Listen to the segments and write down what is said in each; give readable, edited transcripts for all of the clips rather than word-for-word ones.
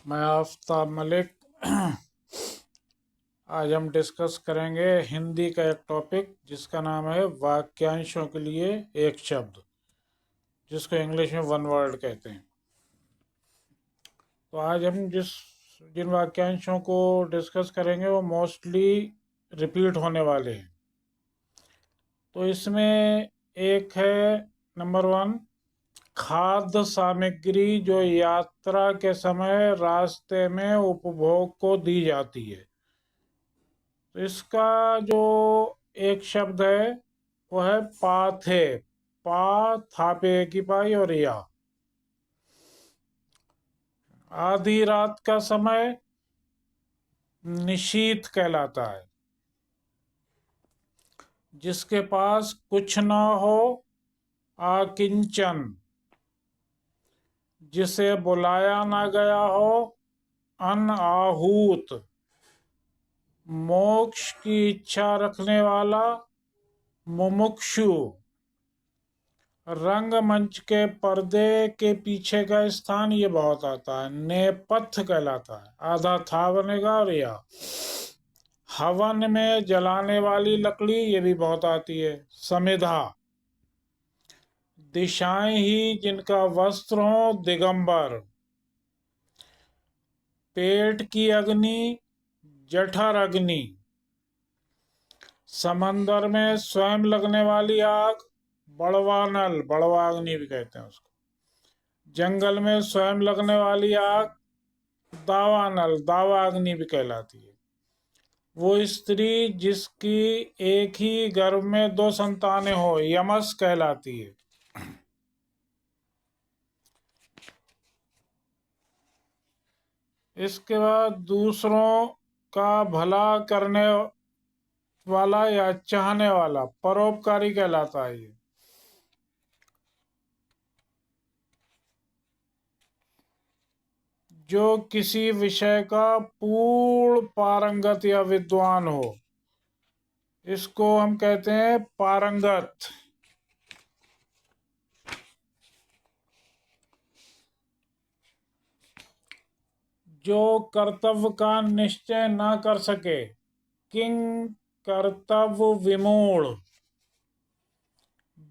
मैं आफ्ताब मलिक। आज हम डिस्कस करेंगे हिंदी का एक टॉपिक जिसका नाम है वाक्यांशों के लिए एक शब्द, जिसको इंग्लिश में वन वर्ड कहते हैं। तो आज हम जिन वाक्यांशों को डिस्कस करेंगे वो मोस्टली रिपीट होने वाले हैं। तो इसमें एक है नंबर 1, खाद्य सामग्री जो यात्रा के समय रास्ते में उपभोग को दी जाती है। तो इसका जो एक शब्द है वो है पाथे। पा, थापे की पाई और या। आधी रात का समय निशीथ कहलाता है। जिसके पास कुछ ना हो आकिंचन। जिसे बुलाया ना गया हो अनआहूत। मोक्ष की इच्छा रखने वाला मुमुक्षु। रंगमंच के पर्दे के पीछे का स्थान ये बहुत आता है, नेपथ्य कहलाता है। आधा था बनेगा। और या हवन में जलाने वाली लकड़ी ये भी बहुत आती है, समिधा। दिशाएं ही जिनका वस्त्र हो दिगंबर। पेट की अग्नि जठर अग्नि। समंदर में स्वयं लगने वाली आग बड़वानल, बड़वाग्नि भी कहते हैं उसको। जंगल में स्वयं लगने वाली आग दावानल, दावाग्नि भी कहलाती है। वो स्त्री जिसकी एक ही गर्भ में 2 संतानें हो यमस कहलाती है। इसके बाद दूसरों का भला करने वाला या चाहने वाला परोपकारी कहलाता है ये। जो किसी विषय का पूर्ण पारंगत या विद्वान हो, इसको हम कहते हैं पारंगत। जो कर्तव्य का निश्चय ना कर सके किंग कर्तव्य विमूढ़।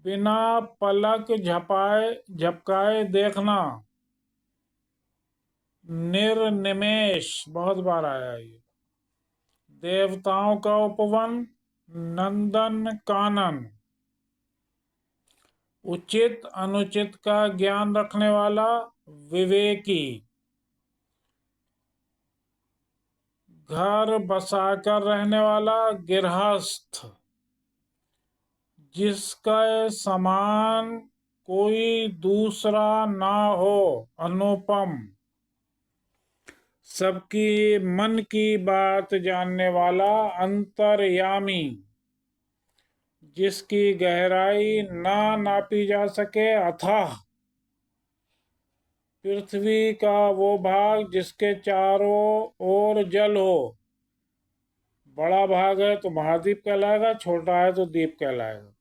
बिना पलक झपकाए देखना निर्निमेष, बहुत बार आया ये। देवताओं का उपवन नंदन कानन। उचित अनुचित का ज्ञान रखने वाला विवेकी। घर बसाकर रहने वाला गृहस्थ। जिसका समान कोई दूसरा ना हो अनुपम। सबकी मन की बात जानने वाला अंतर्यामी। जिसकी गहराई ना नापी जा सके अथाह। पृथ्वी का वो भाग जिसके चारों ओर जल हो। बड़ा भाग है तो महाद्वीप कहलाएगा, छोटा है तो द्वीप कहलाएगा।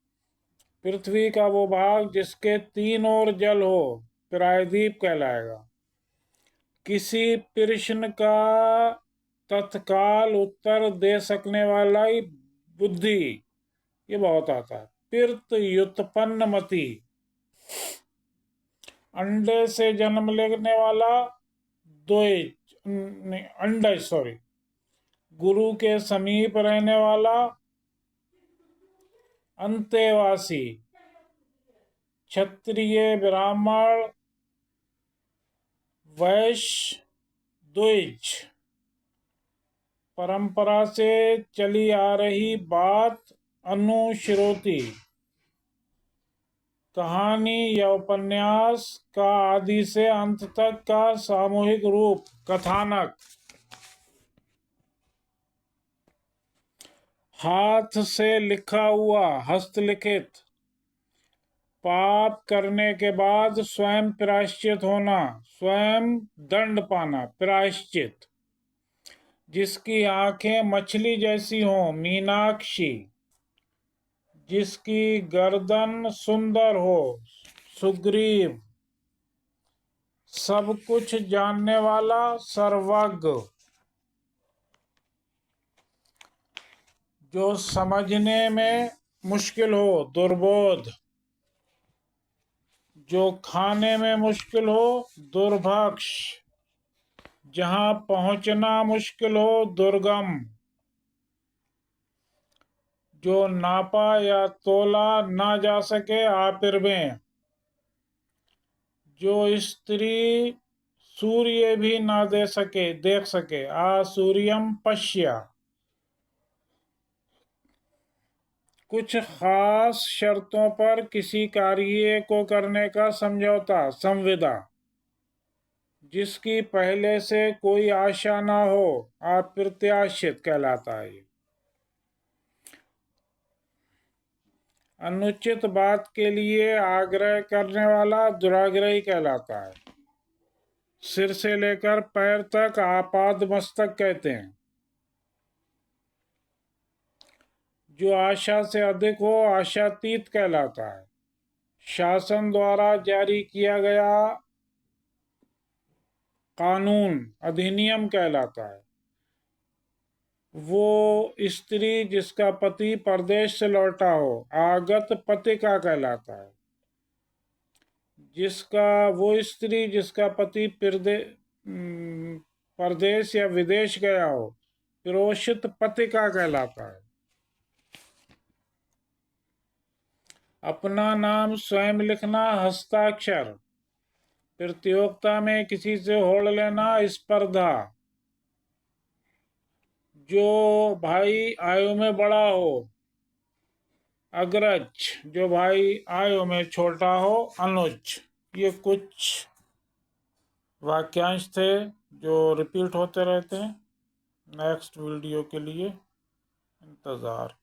पृथ्वी का वो भाग जिसके 3 ओर जल हो प्रायद्वीप कहलाएगा। किसी प्रश्न का तत्काल उत्तर दे सकने वाला ही बुद्धि, ये बहुत आता है। पिर्त युत्पन्न मति। अंडे से जन्म लेने वाला अंडा सॉरी। गुरु के समीप रहने वाला अंतेवासी। क्षत्रिय ब्राह्मण वैश्य द्विज। परंपरा से चली आ रही बात अनुश्रुति। कहानी या उपन्यास का आदि से अंत तक का सामूहिक रूप कथानक। हाथ से लिखा हुआ हस्तलिखित। पाप करने के बाद स्वयं प्रायश्चित होना, स्वयं दंड पाना प्रायश्चित। जिसकी आंखें मछली जैसी हों मीनाक्षी। जिसकी गर्दन सुंदर हो सुग्रीव। सब कुछ जानने वाला, सर्वज्ञ। जो समझने में मुश्किल हो, दुर्बोध। जो खाने में मुश्किल हो, दुर्भक्ष। जहां पहुंचना मुश्किल हो, दुर्गम। जो नापा या तोला ना जा सके, आपिर्वें। जो स्त्री सूर्य भी ना देख सके, आसूर्यम पश्य। कुछ खास शर्तों पर किसी कार्य को करने का समझौता, संविदा। जिसकी पहले से कोई आशा ना हो, अप्रत्याशित कहलाता है। अनुचित बात के लिए आग्रह करने वाला दुराग्रही कहलाता है। सिर से लेकर पैर तक आपाद मस्तक कहते हैं। जो आशा से अधिक हो, आशातीत कहलाता है। शासन द्वारा जारी किया गया कानून, अधिनियम कहलाता है। वो स्त्री जिसका पति परदेश से लौटा हो, आगत पतिका कहलाता है। वो स्त्री जिसका पति परदेश या विदेश गया हो, प्रेषित पतिका कहलाता है। अपना नाम स्वयं लिखना, हस्ताक्षर। प्रतियोगिता में किसी से होड़ लेना, स्पर्धा। जो भाई आयु में बड़ा हो, अग्रज। जो भाई आयु में छोटा हो, अनुज। ये कुछ वाक्यांश थे जो रिपीट होते रहते हैं। नेक्स्ट वीडियो के लिए इंतज़ार।